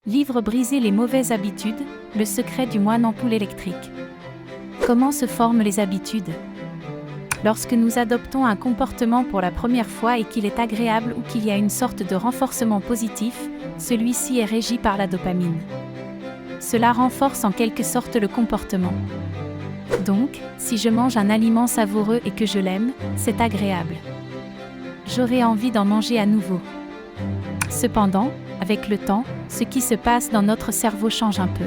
Livre Briser les mauvaises habitudes, le secret du moine ampoule électrique. Comment se forment les habitudes? Lorsque nous adoptons un comportement pour la première fois et qu'il est agréable ou qu'il y a une sorte de renforcement positif, celui-ci est régi par la dopamine. Cela renforce en quelque sorte le comportement. Donc, si je mange un aliment savoureux et que je l'aime, c'est agréable. J'aurai envie d'en manger à nouveau. Cependant, avec le temps, ce qui se passe dans notre cerveau change un peu.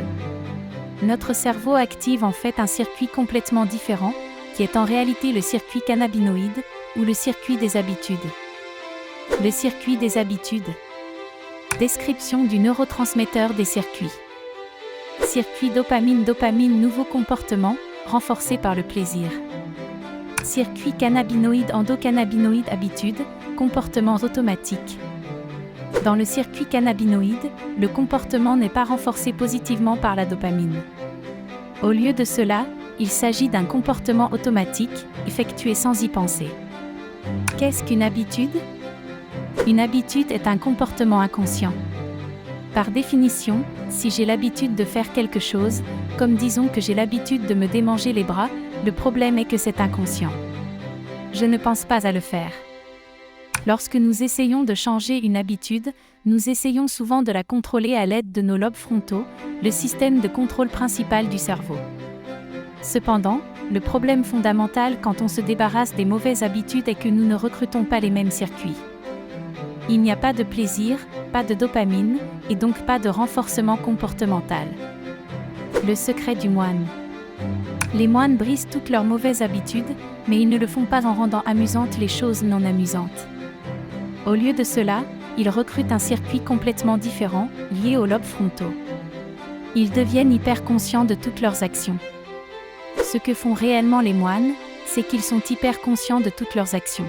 Notre cerveau active en fait un circuit complètement différent, qui est en réalité le circuit cannabinoïde, ou le circuit des habitudes. Le circuit des habitudes. Description du neurotransmetteur des circuits. Circuit dopamine, nouveau comportement, renforcé par le plaisir. Circuit cannabinoïde, endocannabinoïde, habitude, comportements automatiques. Dans le circuit cannabinoïde, le comportement n'est pas renforcé positivement par la dopamine. Au lieu de cela, il s'agit d'un comportement automatique, effectué sans y penser. Qu'est-ce qu'une habitude? Une habitude est un comportement inconscient. Par définition, si j'ai l'habitude de faire quelque chose, comme disons que j'ai l'habitude de me démanger les bras, le problème est que c'est inconscient. Je ne pense pas à le faire. Lorsque nous essayons de changer une habitude, nous essayons souvent de la contrôler à l'aide de nos lobes frontaux, le système de contrôle principal du cerveau. Cependant, le problème fondamental quand on se débarrasse des mauvaises habitudes est que nous ne recrutons pas les mêmes circuits. Il n'y a pas de plaisir, pas de dopamine, et donc pas de renforcement comportemental. Le secret du moine. Les moines brisent toutes leurs mauvaises habitudes, mais ils ne le font pas en rendant amusantes les choses non amusantes. Au lieu de cela, ils recrutent un circuit complètement différent, lié aux lobes frontaux. Ils deviennent hyper conscients de toutes leurs actions. Ce que font réellement les moines, c'est qu'ils sont hyper conscients de toutes leurs actions.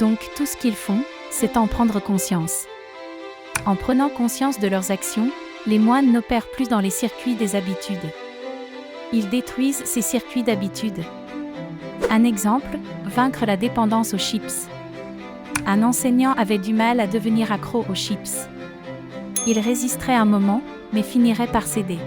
Donc tout ce qu'ils font, c'est en prendre conscience. En prenant conscience de leurs actions, les moines n'opèrent plus dans les circuits des habitudes. Ils détruisent ces circuits d'habitude. Un exemple, vaincre la dépendance aux chips. Un enseignant avait du mal à devenir accro aux chips. Il résisterait un moment, mais finirait par céder.